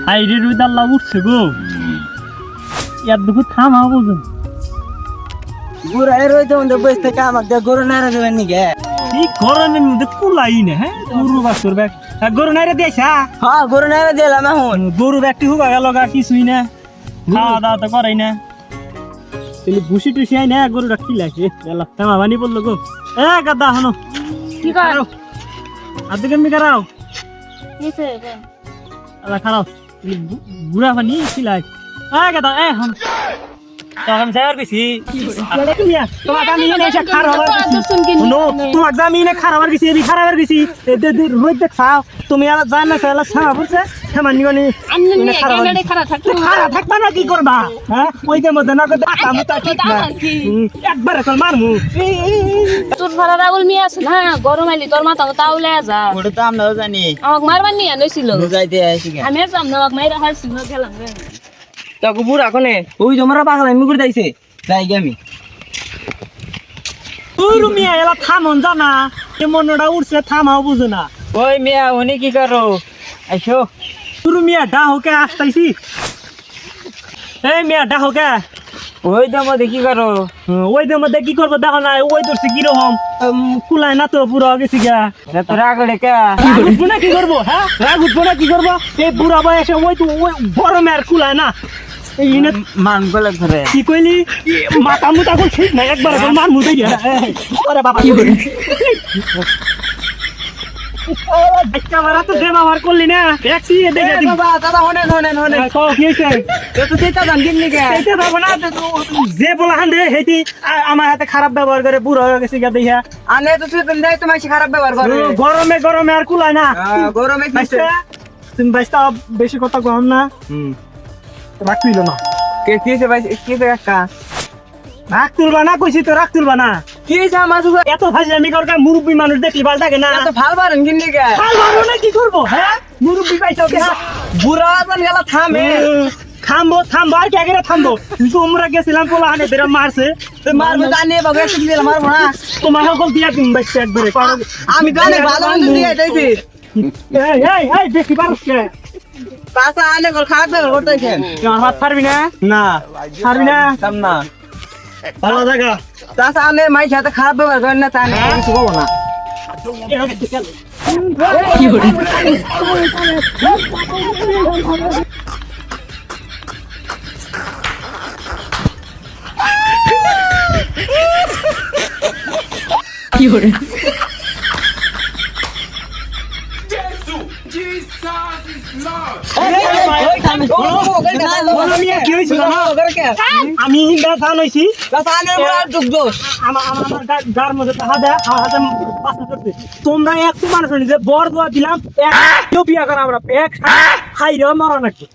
আইরে রুদাল্লা উঠছে গো ইয়ার দুপুর থামা বুঝুন গুড় আই রইতে মধ্যে বসে থেকে আমাকে গরু নাড়া দেবেন নি গে এই গরমের মধ্যে কুলাই না হ্যাঁ গরু বাছুর ব্যাগ গরু নাইরে দিয়েছা হ্যাঁ গরু নাড়া দিলাম এখন গরু ব্যাগটি হুকা গেল গা কিছুই না খাওয়া দাওয়া তো করাই না তাহলে ভুসি টুসি আই না গরুটা কি লাগে থামা বানি পড়লো গো এ গাদা হনো কি কর আদে কেমনি করাও নিছে আল্লাহ খারাপ বুড়া পানি কি লাগে গাদা হন তখন যাওয়ার গেছি তোমাকে আমি এনে এসে খারাপ তোমাকে আমি এনে খারাপ গেছি এবি খারাপ গেছি রোদ দেখ খাও তুমি আর জান না সালা ছাড়া পড়ছে সামান্য গনি খারাপ থাকবা না কি করবা হ্যাঁ ওই যে মধ্যে না করতে আমি তো ঠিক না একবার এখন মারমু তোর ভাড়া রাগুল মিয়া আছে না গরম আইলি তোর মাথা তাউলে যা ওটা তো আমরাও জানি আমাকে মারবার নিয়ে আনছিল বুঝাইতে আসি গে আমি যাম না আমাকে মাইরা হারছিল গেলাম রে তাকে বুড়া কোনে ওই তোমরা পাগল আমি করে দাইছে যাই গে আমি তুই রুমিয়া এলা থামন জানা এ মনটা উঠছে থামাও বুঝো না ওই মিয়া উনি কি করো আইসো তুই রুমিয়া ডাহকে আসতাইছি এই মিয়া ডাহকে ওই তো মধ্যে কি করো ওই যে মধ্যে কি করবো দেখো না ওই ধরছে কিরকম কুলায় না তো পুরো গেছি গা তো রাগড়ে কে রাগ উঠবো না কি করবো হ্যাঁ রাগ উঠবো না কি করবো এই বুড়া বয়সে ওই তো ওই গরমে আর কুলায় না এই নে মান গলে ধরে কি কইলি মাথা মুতা কোন ঠিক না একবার করে মান মুতে গিয়া ওরে বাবা কি করে একটা মারা তো দেম আমার করলি না দেখছি দেখে দিই বাবা দাদা হনেন তো কি হইছে তো সেটা জানগিন নি কে এইটা দাও না যে বলা হান দে হেটি আমার হাতে খারাপ ব্যবহার করে বুড়ো হয়ে গেছে গা দেইয়া আনে তো তুই দেই তোমার খারাপ ব্যবহার করে গরমে গরমে আর কুলায় না গরমে কিছে তুমি বাইস্তা বেশি কথা কম না রাখ তুইলো না কে কিছে ভাই কিছে একটা রাখ তুলবা না কইছি তো রাখ তুলবা না কিছে আমার এত ফাজলামি করকা মুরব্বি মানুষ দেখলি ভাল থাকে না এত ভাল বারেন কিন নি কে ভাল ভালো না কি করবো হ্যাঁ মুরব্বি পাইছো বুড়া বান গেল থামে থামবো আর কে করে থামবো তোমরা গেছিলাম পোলা হানে বেরা মারছে মারবো জানি বাবা একটু দিলাম মারবো না তোমার সকল দিয়া তুমি বাইছে একবারে আমি জানি ভালো মন্দ দিয়ে দিয়েছি এই বেশি পারছ কে পাশা আনে গল খারাপ ব্যবহার করতেছেন আমার হাত ছাড়বি না না ছাড়বি না সামনা ভালো জায়গা পাশা আনে মাই সাথে খারাপ ব্যবহার করেন না তা আমি কিছু বলবো না কি করে আমি ব্যথা নইছি পাশা আনে বড় দুঃখ দোষ আমার গার মধ্যে টাকা দেয় আমার হাতে পাসনা করতে তোমরা একটু মানুষ যে বর দোয়া দিলাম এক বিয়া করা আমরা এক হাই রে মারা নাকি